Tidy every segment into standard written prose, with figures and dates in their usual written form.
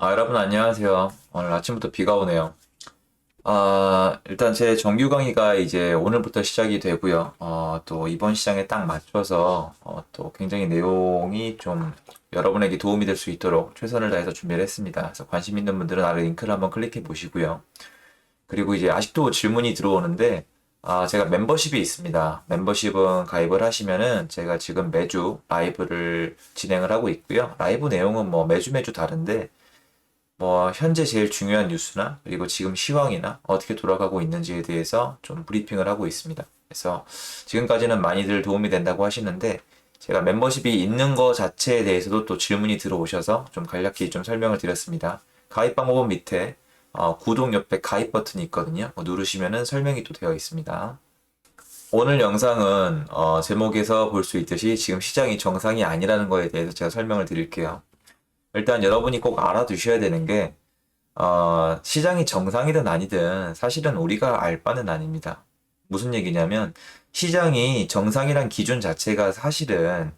여러분 안녕하세요. 오늘 아침부터 비가 오네요. 일단 제 정규 강의가 이제 오늘부터 시작이 되고요. 또 이번 시장에 딱 맞춰서 또 굉장히 내용이 좀 여러분에게 도움이 될 수 있도록 최선을 다해서 준비를 했습니다. 그래서 관심 있는 분들은 아래 링크를 한번 클릭해 보시고요. 그리고 이제 아직도 질문이 들어오는데, 제가 멤버십이 있습니다. 멤버십은 가입을 하시면은 제가 지금 매주 라이브를 진행을 하고 있고요. 라이브 내용은 뭐 매주 다른데, 뭐 현재 제일 중요한 뉴스나 그리고 지금 시황이나 어떻게 돌아가고 있는지에 대해서 좀 브리핑을 하고 있습니다. 그래서 지금까지는 많이들 도움이 된다고 하시는데 제가 멤버십이 있는 거 자체에 대해서도 또 질문이 들어오셔서 좀 간략히 좀 설명을 드렸습니다. 가입 방법은 밑에 구독 옆에 가입 버튼이 있거든요. 누르시면은 설명이 또 되어 있습니다. 오늘 영상은 제목에서 볼 수 있듯이 지금 시장이 정상이 아니라는 거에 대해서 제가 설명을 드릴게요. 일단 여러분이 꼭 알아두셔야 되는 게, 시장이 정상이든 아니든 사실은 우리가 알 바는 아닙니다. 무슨 얘기냐면, 시장이 정상이란 기준 자체가 사실은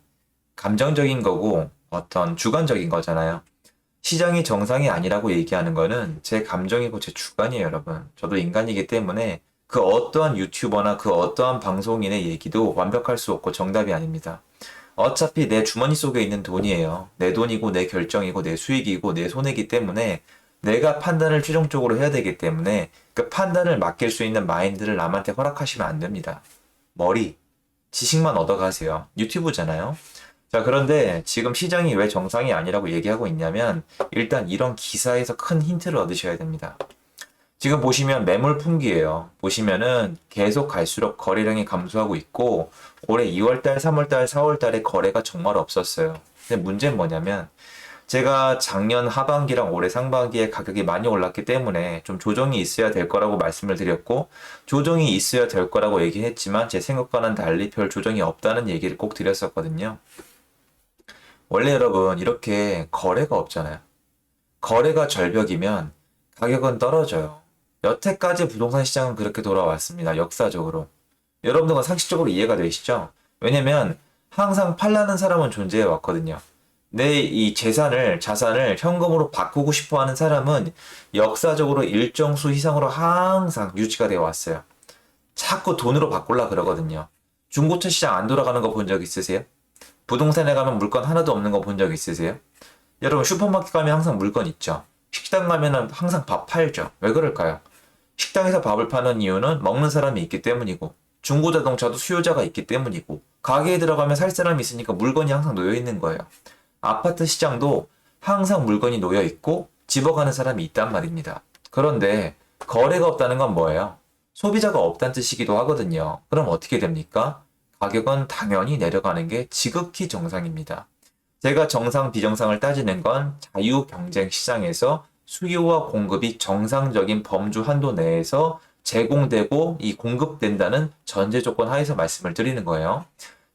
감정적인 거고 어떤 주관적인 거잖아요. 시장이 정상이 아니라고 얘기하는 거는 제 감정이고 제 주관이에요, 여러분. 저도 인간이기 때문에 그 어떠한 유튜버나 그 어떠한 방송인의 얘기도 완벽할 수 없고 정답이 아닙니다. 어차피 내 주머니 속에 있는 돈이에요. 내 돈이고 내 결정이고 내 수익이고 내 손해이기 때문에 내가 판단을 최종적으로 해야 되기 때문에 그 판단을 맡길 수 있는 마인드를 남한테 허락하시면 안 됩니다. 머리, 지식만 얻어가세요. 유튜브잖아요. 자, 그런데 지금 시장이 왜 정상이 아니라고 얘기하고 있냐면 일단 이런 기사에서 큰 힌트를 얻으셔야 됩니다. 지금 보시면 매물 풍기예요. 보시면은 계속 갈수록 거래량이 감소하고 있고 올해 2월달, 3월달, 4월달에 거래가 정말 없었어요. 근데 문제는 뭐냐면 제가 작년 하반기랑 올해 상반기에 가격이 많이 올랐기 때문에 좀 조정이 있어야 될 거라고 말씀을 드렸고 조정이 있어야 될 거라고 얘기했지만 제 생각과는 달리 별 조정이 없다는 얘기를 꼭 드렸었거든요. 원래 여러분 이렇게 거래가 없잖아요. 거래가 절벽이면 가격은 떨어져요. 여태까지 부동산 시장은 그렇게 돌아왔습니다. 역사적으로. 여러분들은 상식적으로 이해가 되시죠? 왜냐면 항상 팔라는 사람은 존재해 왔거든요. 내 이 자산을 현금으로 바꾸고 싶어 하는 사람은 역사적으로 일정 수 이상으로 항상 유지가 되어 왔어요. 자꾸 돈으로 바꾸려 그러거든요. 중고차 시장 안 돌아가는 거 본 적 있으세요? 부동산에 가면 물건 하나도 없는 거 본 적 있으세요? 여러분 슈퍼마켓 가면 항상 물건 있죠. 식당 가면은 항상 밥 팔죠. 왜 그럴까요? 식당에서 밥을 파는 이유는 먹는 사람이 있기 때문이고 중고자동차도 수요자가 있기 때문이고 가게에 들어가면 살 사람이 있으니까 물건이 항상 놓여 있는 거예요. 아파트 시장도 항상 물건이 놓여 있고 집어가는 사람이 있단 말입니다. 그런데 거래가 없다는 건 뭐예요? 소비자가 없다는 뜻이기도 하거든요. 그럼 어떻게 됩니까? 가격은 당연히 내려가는 게 지극히 정상입니다. 제가 정상, 비정상을 따지는 건 자유 경쟁 시장에서 수요와 공급이 정상적인 범주 한도 내에서 제공되고 이 공급된다는 전제 조건 하에서 말씀을 드리는 거예요.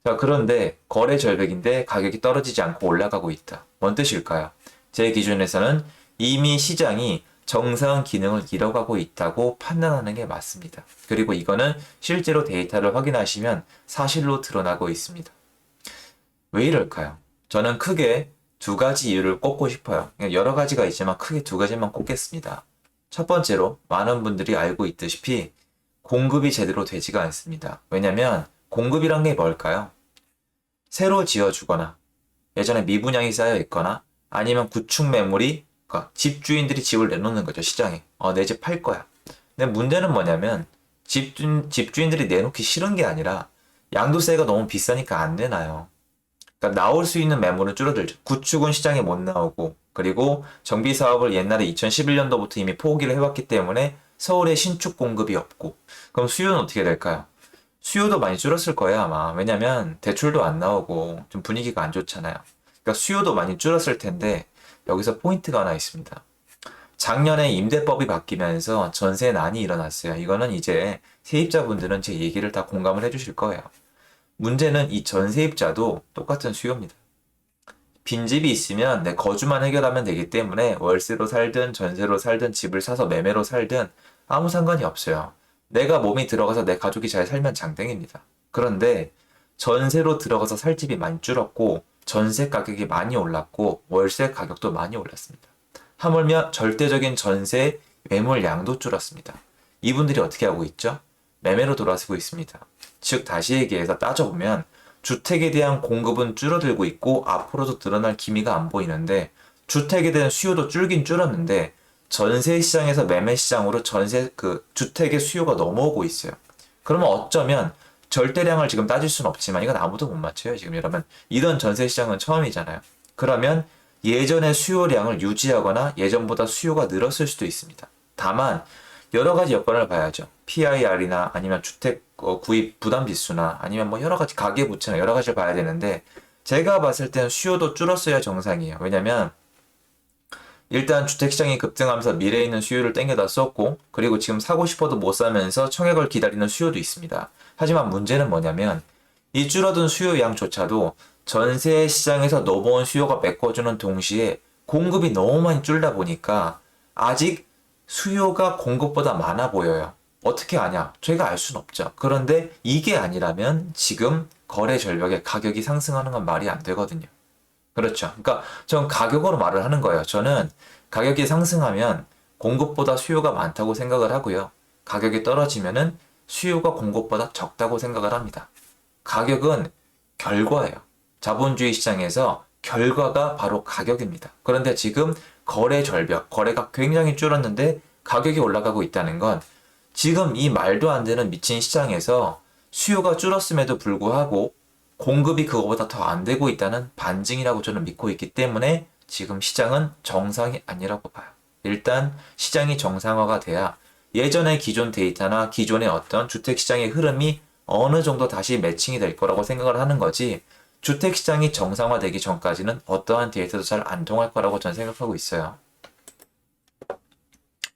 자, 그런데 거래 절벽인데 가격이 떨어지지 않고 올라가고 있다. 뭔 뜻일까요? 제 기준에서는 이미 시장이 정상 기능을 잃어가고 있다고 판단하는 게 맞습니다. 그리고 이거는 실제로 데이터를 확인하시면 사실로 드러나고 있습니다. 왜 이럴까요? 저는 크게 두 가지 이유를 꼽고 싶어요. 여러 가지가 있지만 크게 두 가지만 꼽겠습니다. 첫 번째로 많은 분들이 알고 있듯이 공급이 제대로 되지가 않습니다. 왜냐면 공급이란 게 뭘까요? 새로 지어주거나 예전에 미분양이 쌓여 있거나 아니면 구축 매물이 그러니까 집주인들이 집을 내놓는 거죠, 시장에. 내 집 팔 거야. 근데 문제는 뭐냐면 집주인들이 내놓기 싫은 게 아니라 양도세가 너무 비싸니까 안 내놔요. 그러니까 나올 수 있는 매물은 줄어들죠. 구축은 시장에 못 나오고 그리고 정비 사업을 옛날에 2011년도부터 이미 포기를 해왔기 때문에 서울에 신축 공급이 없고 그럼 수요는 어떻게 될까요? 수요도 많이 줄었을 거예요 아마. 왜냐면 대출도 안 나오고 좀 분위기가 안 좋잖아요. 그러니까 수요도 많이 줄었을 텐데 여기서 포인트가 하나 있습니다. 작년에 임대법이 바뀌면서 전세난이 일어났어요. 이거는 이제 세입자분들은 제 얘기를 다 공감을 해주실 거예요. 문제는 이 전세입자도 똑같은 수요입니다. 빈집이 있으면 내 거주만 해결하면 되기 때문에 월세로 살든 전세로 살든 집을 사서 매매로 살든 아무 상관이 없어요. 내가 몸이 들어가서 내 가족이 잘 살면 장땡입니다. 그런데 전세로 들어가서 살 집이 많이 줄었고 전세 가격이 많이 올랐고 월세 가격도 많이 올랐습니다. 하물며 절대적인 전세 매물량도 줄었습니다. 이분들이 어떻게 하고 있죠? 매매로 돌아서고 있습니다. 즉 다시 얘기해서 따져보면 주택에 대한 공급은 줄어들고 있고 앞으로도 늘어날 기미가 안 보이는데 주택에 대한 수요도 줄긴 줄었는데 전세 시장에서 매매 시장으로 주택의 수요가 넘어오고 있어요. 그러면 어쩌면 절대량을 지금 따질 수는 없지만 이건 아무도 못 맞춰요. 지금 여러분 이런 전세 시장은 처음이잖아요. 그러면 예전의 수요량을 유지하거나 예전보다 수요가 늘었을 수도 있습니다. 다만 여러 가지 여건을 봐야죠. PIR이나 아니면 주택 구입 부담 지수나 아니면 뭐 여러 가지 가계 부채나 여러 가지를 봐야 되는데 제가 봤을 때는 수요도 줄었어야 정상이에요. 왜냐면 일단 주택시장이 급등하면서 미래에 있는 수요를 땡겨다 썼고 그리고 지금 사고 싶어도 못 사면서 청약을 기다리는 수요도 있습니다. 하지만 문제는 뭐냐면 이 줄어든 수요량조차도 전세 시장에서 넘어온 수요가 메꿔주는 동시에 공급이 너무 많이 줄다 보니까 아직 수요가 공급보다 많아 보여요. 어떻게 아냐? 저희가 알 수는 없죠. 그런데 이게 아니라면 지금 거래 절벽에 가격이 상승하는 건 말이 안 되거든요. 그렇죠. 그러니까 전 가격으로 말을 하는 거예요. 저는 가격이 상승하면 공급보다 수요가 많다고 생각을 하고요. 가격이 떨어지면은 수요가 공급보다 적다고 생각을 합니다. 가격은 결과예요. 자본주의 시장에서 결과가 바로 가격입니다. 그런데 지금 거래 절벽, 거래가 굉장히 줄었는데 가격이 올라가고 있다는 건 지금 이 말도 안 되는 미친 시장에서 수요가 줄었음에도 불구하고 공급이 그거보다 더 안 되고 있다는 반증이라고 저는 믿고 있기 때문에 지금 시장은 정상이 아니라고 봐요. 일단 시장이 정상화가 돼야 예전의 기존 데이터나 기존의 어떤 주택시장의 흐름이 어느 정도 다시 매칭이 될 거라고 생각을 하는 거지 주택시장이 정상화되기 전까지는 어떠한 데이터도 잘 안 통할 거라고 저는 생각하고 있어요.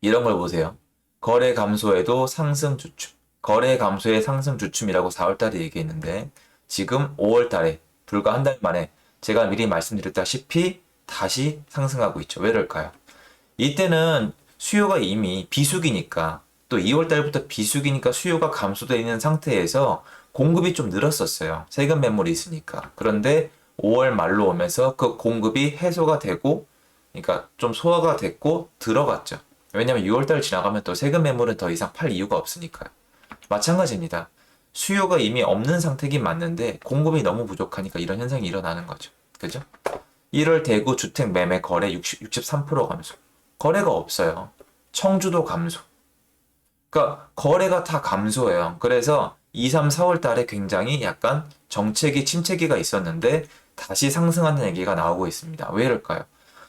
이런 걸 보세요. 거래 감소에도 상승 주춤. 거래 감소의 상승 주춤이라고 4월달에 얘기했는데 지금 5월달에 불과 한 달 만에 제가 미리 말씀드렸다시피 다시 상승하고 있죠. 왜 그럴까요? 이때는 수요가 이미 비수기니까 또 2월달부터 비수기니까 수요가 감소되어 있는 상태에서 공급이 좀 늘었었어요. 세금 매물이 있으니까. 그런데 5월 말로 오면서 그 공급이 해소가 되고 그러니까 좀 소화가 됐고 들어갔죠. 왜냐면 6월달 지나가면 또 세금 매물은 더 이상 팔 이유가 없으니까요. 마찬가지입니다. 수요가 이미 없는 상태긴 맞는데 공급이 너무 부족하니까 이런 현상이 일어나는 거죠. 그죠? 1월 대구 주택 매매 거래 63% 감소. 거래가 없어요. 청주도 감소. 그러니까 거래가 다 감소해요. 그래서 2, 3, 4월 달에 굉장히 약간 정체기, 침체기가 있었는데 다시 상승하는 얘기가 나오고 있습니다. 왜 이럴까요?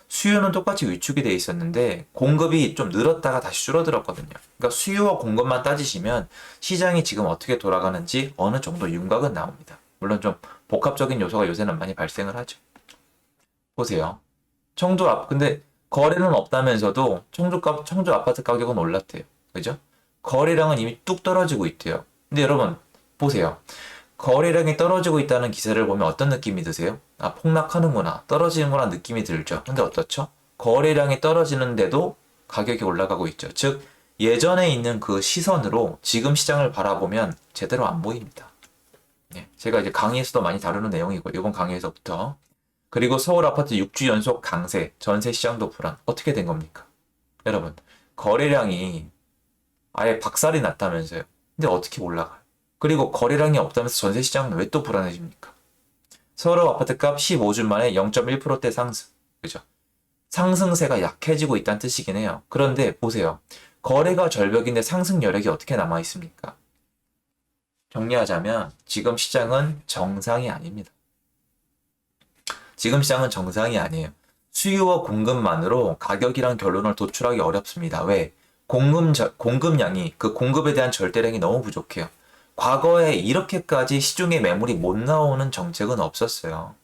수요는 똑같이 위축이 돼 있었는데 공급이 좀 늘었다가 다시 줄어들었거든요. 그러니까 수요와 공급만 따지시면 시장이 지금 어떻게 돌아가는지 어느 정도 윤곽은 나옵니다. 물론 좀 복합적인 요소가 요새는 많이 발생을 하죠. 보세요. 근데 거래는 없다면서도 청주 아파트 가격은 올랐대요. 그죠? 거래량은 이미 뚝 떨어지고 있대요. 근데 여러분, 보세요. 거래량이 떨어지고 있다는 기사를 보면 어떤 느낌이 드세요? 아, 폭락하는구나, 떨어지는구나 느낌이 들죠. 근데 어떻죠? 거래량이 떨어지는데도 가격이 올라가고 있죠. 즉, 예전에 있는 그 시선으로 지금 시장을 바라보면 제대로 안 보입니다. 예, 제가 이제 강의에서도 많이 다루는 내용이고, 이번 강의에서부터. 그리고 서울 아파트 6주 연속 강세, 전세 시장도 불안. 어떻게 된 겁니까? 여러분, 거래량이 아예 박살이 났다면서요. 근데 어떻게 올라가요? 그리고 거래량이 없다면서 전세 시장은 왜 또 불안해집니까? 서울 아파트 값 15주 만에 0.1%대 상승. 그죠? 상승세가 약해지고 있다는 뜻이긴 해요. 그런데 보세요. 거래가 절벽인데 상승 여력이 어떻게 남아 있습니까? 정리하자면 지금 시장은 정상이 아닙니다. 지금 시장은 정상이 아니에요. 수요와 공급만으로 가격이란 결론을 도출하기 어렵습니다. 왜? 공급량이 그 공급에 대한 절대량이 너무 부족해요. 과거에 이렇게까지 시중에 매물이 못 나오는 정책은 없었어요.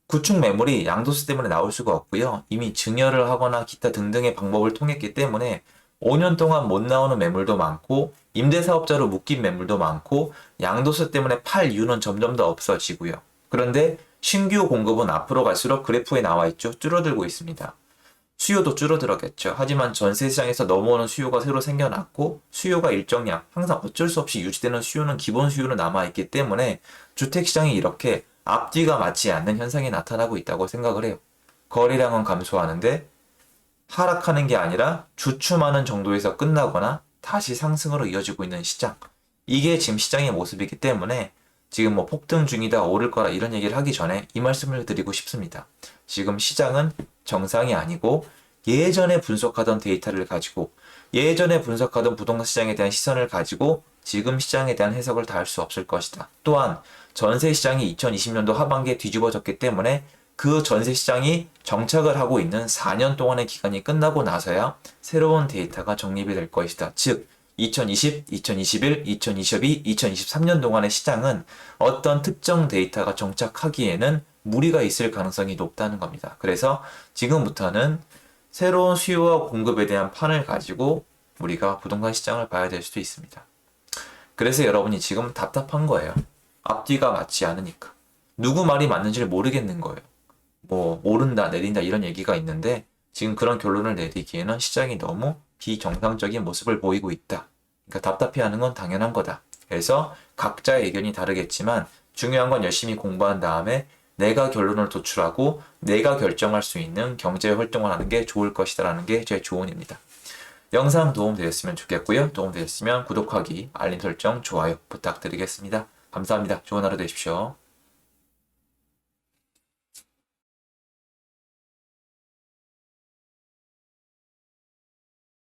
구축 매물이 양도세 때문에 나올 수가 없고요. 이미 증여를 하거나 기타 등등의 방법을 통했기 때문에 5년 동안 못 나오는 매물도 많고 임대사업자로 묶인 매물도 많고 양도세 때문에 팔 이유는 점점 더 없어지고요. 그런데 신규 공급은 앞으로 갈수록 그래프에 나와 있죠. 줄어들고 있습니다. 수요도 줄어들었겠죠. 하지만 전세 시장에서 넘어오는 수요가 새로 생겨났고 수요가 일정량, 항상 어쩔 수 없이 유지되는 수요는 기본 수요로 남아있기 때문에 주택시장이 이렇게 앞뒤가 맞지 않는 현상이 나타나고 있다고 생각을 해요. 거래량은 감소하는데 하락하는 게 아니라 주춤하는 정도에서 끝나거나 다시 상승으로 이어지고 있는 시장. 이게 지금 시장의 모습이기 때문에 지금 뭐 폭등 중이다, 오를 거라 이런 얘기를 하기 전에 이 말씀을 드리고 싶습니다. 지금 시장은 정상이 아니고 예전에 분석하던 데이터를 가지고 예전에 분석하던 부동산 시장에 대한 시선을 가지고 지금 시장에 대한 해석을 다 할 수 없을 것이다. 또한 전세 시장이 2020년도 하반기에 뒤집어졌기 때문에 그 전세 시장이 정착을 하고 있는 4년 동안의 기간이 끝나고 나서야 새로운 데이터가 정립이 될 것이다. 즉 2020, 2021, 2022, 2023년 동안의 시장은 어떤 특정 데이터가 정착하기에는 무리가 있을 가능성이 높다는 겁니다. 그래서 지금부터는 새로운 수요와 공급에 대한 판을 가지고 우리가 부동산 시장을 봐야 될 수도 있습니다. 그래서 여러분이 지금 답답한 거예요. 앞뒤가 맞지 않으니까. 누구 말이 맞는지를 모르겠는 거예요. 뭐 오른다, 내린다 이런 얘기가 있는데 지금 그런 결론을 내리기에는 시장이 너무 비정상적인 모습을 보이고 있다. 그러니까 답답해하는 건 당연한 거다. 그래서 각자의 의견이 다르겠지만 중요한 건 열심히 공부한 다음에 내가 결론을 도출하고 내가 결정할 수 있는 경제 활동을 하는 게 좋을 것이다라는 게 제 조언입니다. 영상 도움되었으면 좋겠고요. 도움되었으면 구독하기, 알림 설정, 좋아요 부탁드리겠습니다. 감사합니다. 좋은 하루 되십시오.